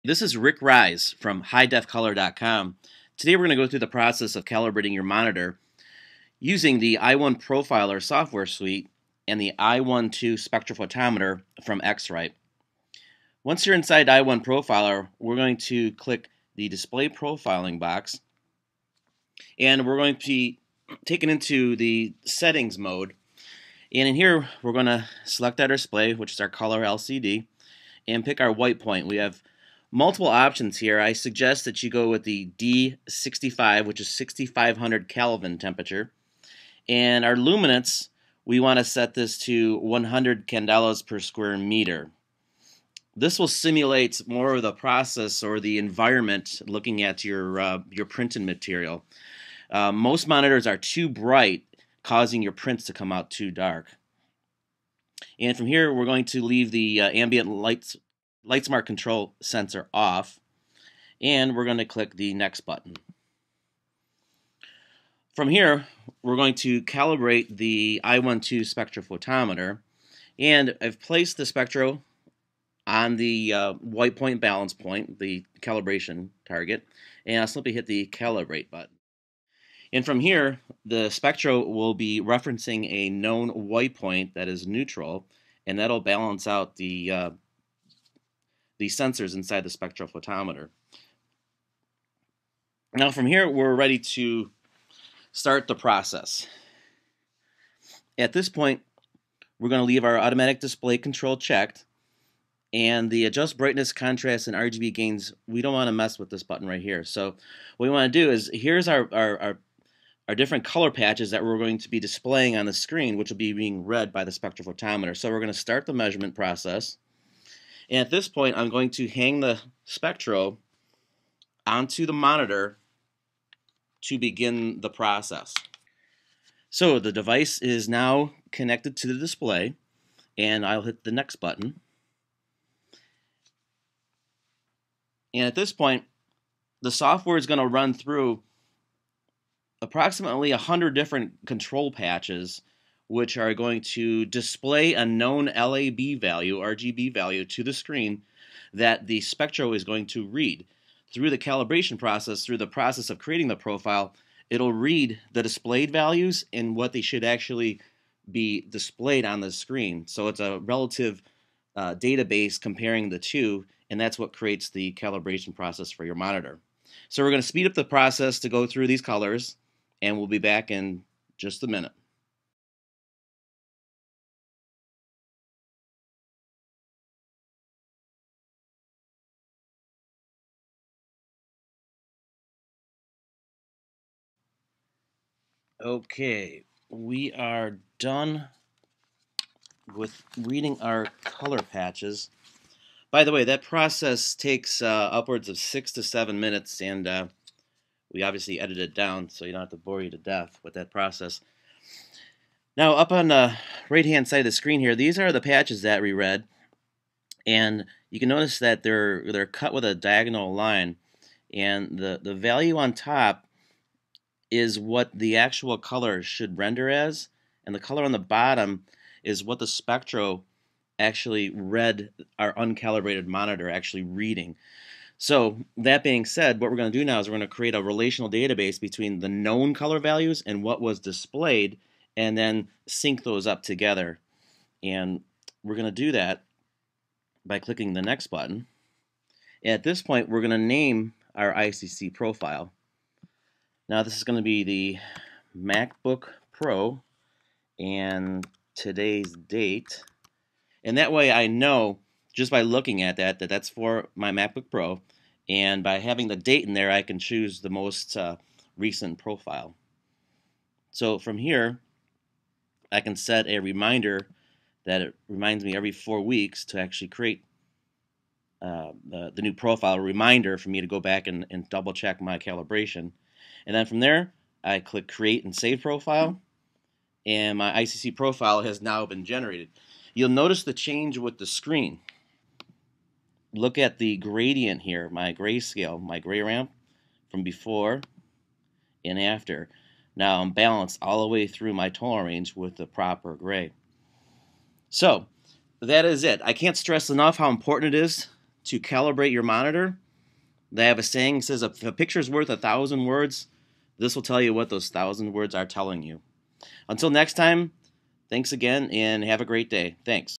This is Rick Rise from HighDefColor.com. Today we're going to go through the process of calibrating your monitor using the i1 Profiler software suite and the i12 spectrophotometer from X-Rite. Once you're inside i1 Profiler, we're going to click the Display Profiling box, and we're going to be taken into the Settings mode. And in here, we're going to select our display, which is our color LCD, and pick our white point. We have multiple options here. I suggest that you go with the D65, which is 6500 Kelvin temperature. And our luminance, we want to set this to 100 candelas per square meter. This will simulate more of the process or the environment looking at your printing material. Most monitors are too bright, causing your prints to come out too dark. And from here, we're going to leave the ambient light smart control sensor off, and we're going to click the next button. From here, we're going to calibrate the i12 spectrophotometer, and I've placed the spectro on the white point balance point, the calibration target, and I'll simply hit the calibrate button. And from here, the spectro will be referencing a known white point that is neutral, and that'll balance out the sensors inside the spectrophotometer. Now from here, we're ready to start the process. At this point, we're going to leave our automatic display control checked, and the adjust brightness, contrast, and RGB gains, we don't want to mess with this button right here. So what we want to do is, here's our different color patches that we're going to be displaying on the screen, which will be being read by the spectrophotometer. So we're going to start the measurement process. And at this point, I'm going to hang the spectro onto the monitor to begin the process. So the device is now connected to the display, and I'll hit the next button. And at this point, the software is going to run through approximately 100 different control patches, which are going to display a known LAB value, RGB value, to the screen that the spectro is going to read. Through the calibration process, through the process of creating the profile, it'll read the displayed values and what they should actually be displayed on the screen. So it's a relative database comparing the two, and that's what creates the calibration process for your monitor. So we're going to speed up the process to go through these colors, and we'll be back in just a minute. Okay, we are done with reading our color patches. By the way, that process takes upwards of 6 to 7 minutes, and we obviously edited it down so you don't have to bore you to death with that process. Now, up on the right-hand side of the screen here, these are the patches that we read, and you can notice that they're cut with a diagonal line, and the value on top is what the actual color should render as, and the color on the bottom is what the spectro actually read our uncalibrated monitor actually reading. So that being said, what we're going to do now is we're going to create a relational database between the known color values and what was displayed, and then sync those up together. And we're going to do that by clicking the next button. And at this point, we're going to name our ICC profile. Now this is going to be the MacBook Pro and today's date. And that way I know, just by looking at that, that's for my MacBook Pro. And by having the date in there, I can choose the most recent profile. So from here, I can set a reminder that it reminds me every 4 weeks to actually create the new profile, a reminder for me to go back and double check my calibration. And then from there, I click Create and Save Profile, and my ICC profile has now been generated. You'll notice the change with the screen. Look at the gradient here, my grayscale, my gray ramp from before and after. Now I'm balanced all the way through my tonal range with the proper gray. So that is it. I can't stress enough how important it is to calibrate your monitor. They have a saying that says if a picture is worth 1,000 words, this will tell you what those 1,000 words are telling you. Until next time, thanks again and have a great day. Thanks.